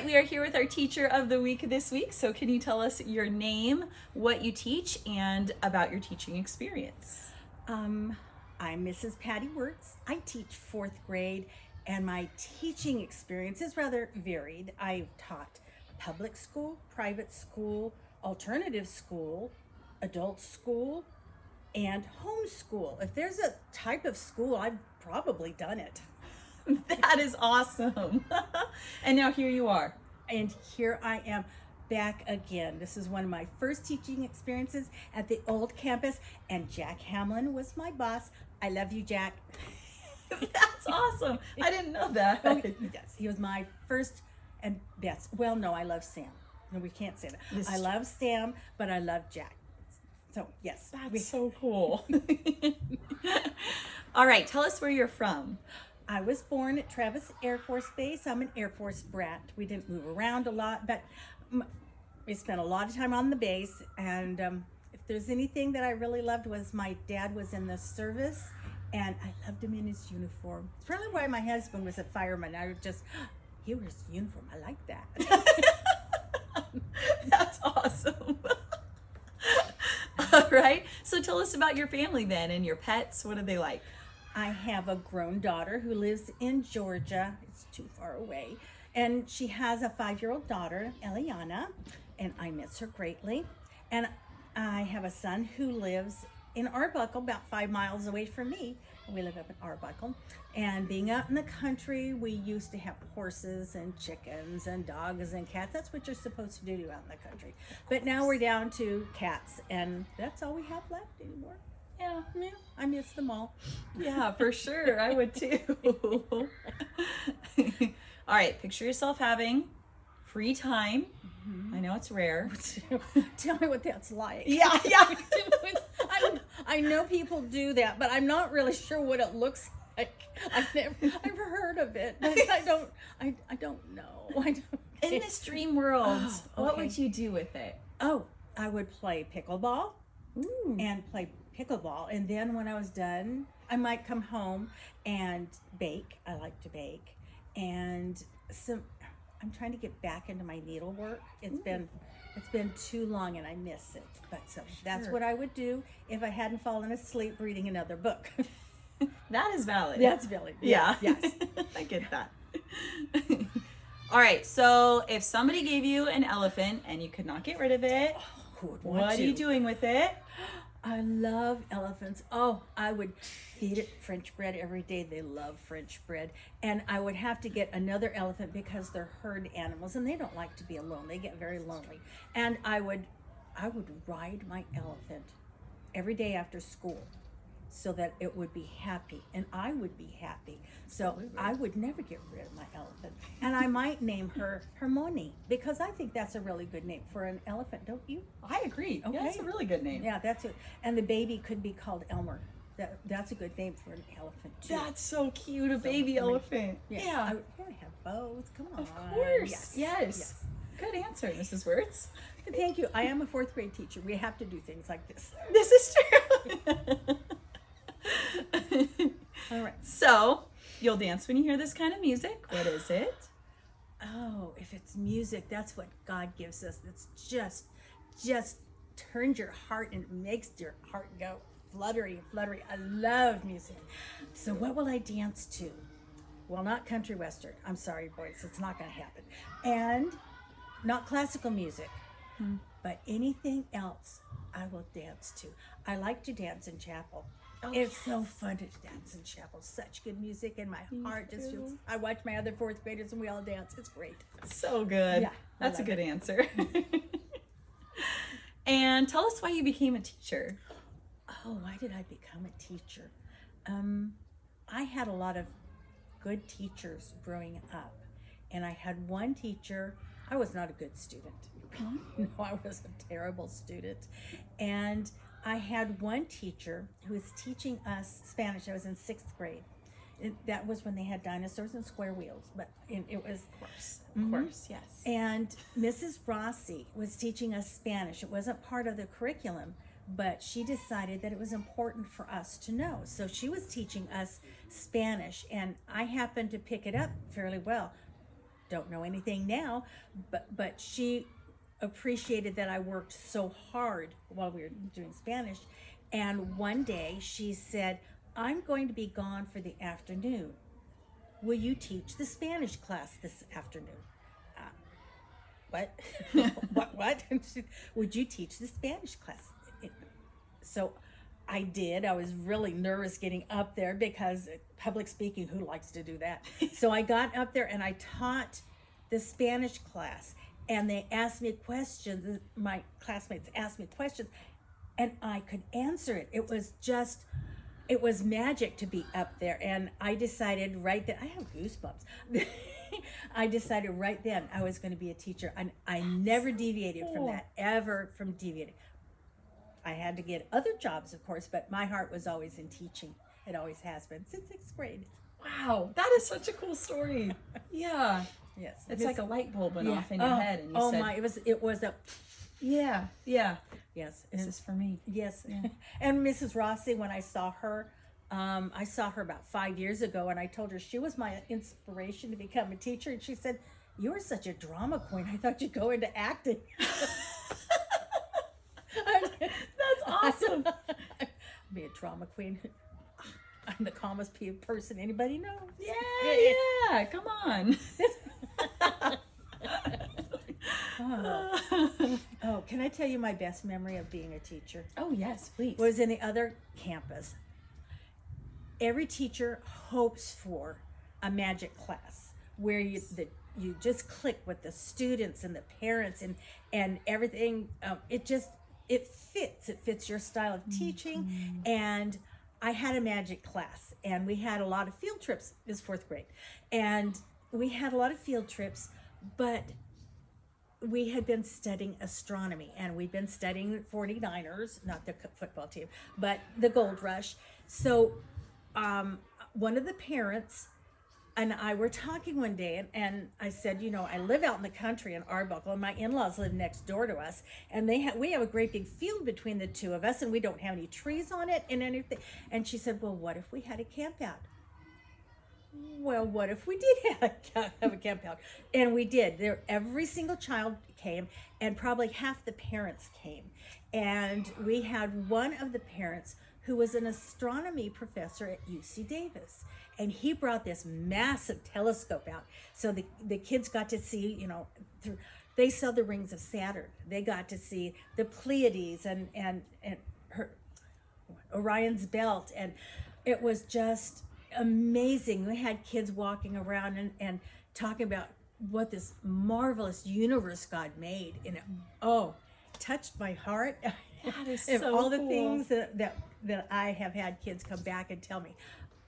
we are here with our teacher of the week this week. So can you tell us your name, what you teach, and about your teaching experience? I'm Mrs. Patti Wirtz. I teach fourth grade, and my teaching experience is rather varied. I've taught public school, private school, alternative school, adult school, and homeschool. If there's a type of school, I've probably done it. That is awesome. And now here you are. And here I am back again. This is one of my first teaching experiences at the old campus, and Jack Hamlin was my boss. I love you, Jack. That's awesome. I didn't know that. Oh, yes, he was my first and best. Well, no, I love Sam. No, we can't say that. I love Sam, but I love Jack. So, yes. That's so cool. All right, tell us where you're from. I was born at Travis Air Force Base. I'm an Air Force brat. We didn't move around a lot, but we spent a lot of time on the base. And if there's anything that I really loved was my dad was in the service, and I loved him in his uniform. It's probably why my husband was a fireman. I would just, he wears a uniform. I like that. That's awesome. All right. So tell us about your family then and your pets. What are they like? I have a grown daughter who lives in Georgia. It's too far away. And she has a 5-year-old daughter, Eliana, and I miss her greatly. And I have a son who lives in Arbuckle, about 5 miles away from me. We live up in Arbuckle. And being out in the country, we used to have horses and chickens and dogs and cats. That's what you're supposed to do out in the country. But now we're down to cats, and that's all we have left anymore. Yeah, I miss them all. Yeah, for sure. I would too. All right, picture yourself having free time. Mm-hmm. I know it's rare. Tell me what that's like. Yeah. I know people do that, but I'm not really sure what it looks like. I've never heard of it. But I don't know. In this dream world, what would you do with it? Oh, I would play pickleball. Ooh. And play pickleball, and then when I was done, I might come home and bake. I like to bake, and I'm trying to get back into my needlework. It's been too long, and I miss it. But that's what I would do if I hadn't fallen asleep reading another book. That is valid. That's valid. Yeah. Yes. I get that. All right. So if somebody gave you an elephant and you could not get rid of it, what are you doing with it? I love elephants. Oh, I would feed it French bread every day. They love French bread. And I would have to get another elephant because they're herd animals and they don't like to be alone. They get very lonely. And I would ride my elephant every day after school so that it would be happy and I would be happy. So I would never get rid of my elephant. And I might name her Hermione because I think that's a really good name for an elephant, don't you? I agree. Okay. Yeah, that's a really good name. Yeah, that's it. And the baby could be called Elmer. That's a good name for an elephant too. That's so cute, a baby elephant. Yes, yeah. I would have both. Come on. Of course. Yes. Good answer, Mrs. Wirtz. Thank you. I am a fourth grade teacher. We have to do things like this. This is true. All right. So, you'll dance when you hear this kind of music. What is it? Oh, if it's music, that's what God gives us. It's just turns your heart and makes your heart go fluttery. I love music. So what will I dance to? Well, not country western. I'm sorry, boys. It's not going to happen. And not classical music. But anything else I will dance to. I like to dance in chapel. Oh, it's so fun to dance in chapel. Such good music, and my heart just feels. I watch my other fourth graders, and we all dance. It's great. So good. Yeah, that's a good answer. And tell us why you became a teacher. Oh, why did I become a teacher? I had a lot of good teachers growing up, and I had one teacher. I was not a good student. No, I was a terrible student, and I had one teacher who was teaching us Spanish. I was in 6th grade. That was when they had dinosaurs and square wheels, but it was... Of course, yes. And Mrs. Rossi was teaching us Spanish. It wasn't part of the curriculum, but she decided that it was important for us to know. So she was teaching us Spanish, and I happened to pick it up fairly well. don't know anything now, but she appreciated that I worked so hard while we were doing Spanish. And one day she said, I'm going to be gone for the afternoon. Will you teach the Spanish class this afternoon? What? What? Would you teach the Spanish class? So I did. I was really nervous getting up there because public speaking, who likes to do that? So I got up there and I taught the Spanish class, and they asked me questions. My classmates asked me questions, and I could answer it. It was magic to be up there. And I decided right then, I have goosebumps. I decided right then I was going to be a teacher, and I never deviated from that, ever from deviating. I had to get other jobs, of course, but my heart was always in teaching. It always has been since 6th grade. Wow, that is such a cool story. Yeah. Yes. It's like a light bulb went off in your head, and you said, it was a, yeah. yes. This is for me. Yes. Yeah. And Mrs. Rossi, when I saw her about 5 years ago, and I told her she was my inspiration to become a teacher. And she said, you were such a drama queen. I thought you'd go into acting. That's awesome. Be a drama queen. I'm the calmest person anybody knows. Yeah, come on. Oh, can I tell you my best memory of being a teacher? Oh, yes, please. Was in the other campus. Every teacher hopes for a magic class where you just click with the students and the parents and everything. It fits your style of teaching. And I had a magic class, and we had a lot of field trips. It was 4th grade, and we had a lot of field trips, but we had been studying astronomy, and we'd been studying 49ers, not the football team, but the gold rush. So one of the parents and I were talking one day, and I said, I live out in the country in Arbuckle, and my in-laws live next door to us, and we have a great big field between the two of us, and we don't have any trees on it and anything. And she said, well, what if we had a camp out? Well, what if we did have a camp out? And we did. Every single child came, and probably half the parents came. And we had one of the parents who was an astronomy professor at UC Davis. And he brought this massive telescope out. So the kids got to see, they saw the rings of Saturn. They got to see the Pleiades and Orion's belt. And it was just amazing. We had kids walking around and talking about what this marvelous universe God made. And it touched my heart. That is so all the cool things that I have had kids come back and tell me.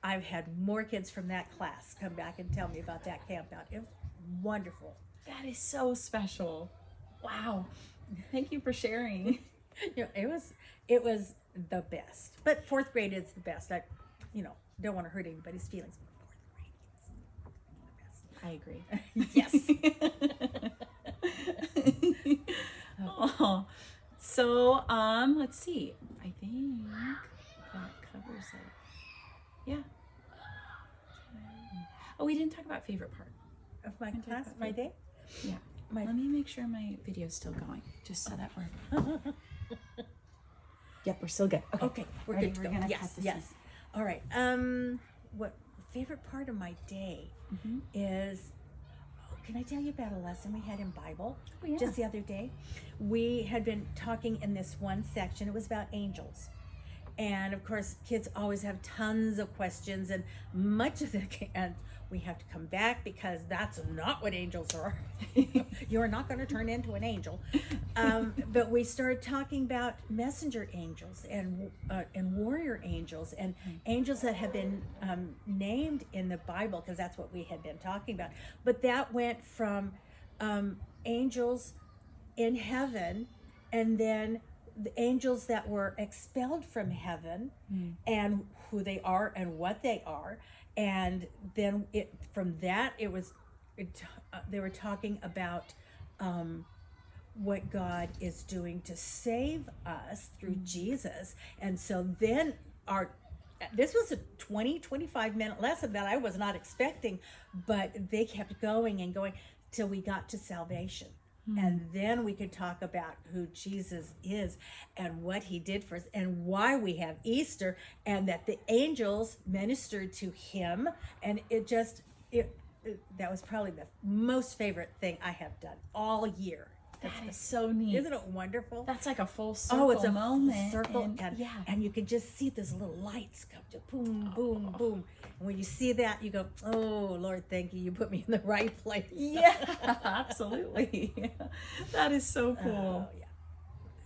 I've had more kids from that class come back and tell me about that camp out. It was wonderful. That is so special. Wow. Thank you for sharing. It was the best. But 4th grade is the best. I don't want to hurt anybody's feelings, but 4th grade is the best. I agree. Yes. Oh. So, let's see. I think that covers it. Yeah. Oh, we didn't talk about favorite part of my class, my day? Yeah. Let me make sure my video's still going, just so that we're... Yep, we're still good. Okay, we're good to go. Yes. All right. What favorite part of my day is... Can I tell you about a lesson we had in Bible just the other day? We had been talking in this one section. It was about angels. And of course, kids always have tons of questions, and much of and we have to come back because that's not what angels are. You're not going to turn into an angel. But we started talking about messenger angels and warrior angels and angels that have been named in the Bible, because that's what we had been talking about. But that went from angels in heaven, and then the angels that were expelled from heaven, and who they are and what they are. And then they were talking about what God is doing to save us through Jesus. And so then this was a 25 minute lesson that I was not expecting, but they kept going and going. till we got to salvation. And then we could talk about who Jesus is and what he did for us and why we have Easter, and that the angels ministered to him. And that was probably the most favorite thing I have done all year. That is so neat. Isn't it wonderful? That's like a full circle it's a moment. circle, And, and you can just see those little lights come to boom, boom, boom. And when you see that, you go, "Oh Lord, thank you. You put me in the right place." Yeah, absolutely. That is so cool. Yeah.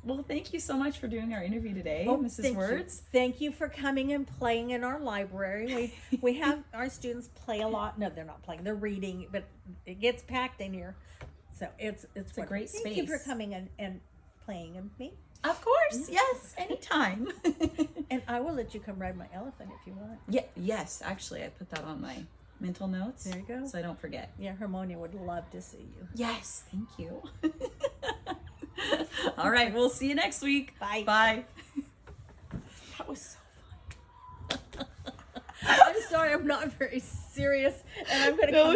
Well, thank you so much for doing our interview today, Oh, Mrs. thank Wirtz. you. Thank you for coming and playing in our library. We have our students play a lot. No, they're not playing. They're reading, but it gets packed in here. So it's a wonderful. great Thank you for space. coming and playing with me. Of course, yes, anytime. And I will let you come ride my elephant if you want. Yes, actually, I put that on my mental notes. There you go. So I don't forget. Yeah, Harmonia would love to see you. Yes, thank you. All right, we'll see you next week. Bye. Bye. That was so fun. I'm sorry, I'm not very serious, and I'm going to come out.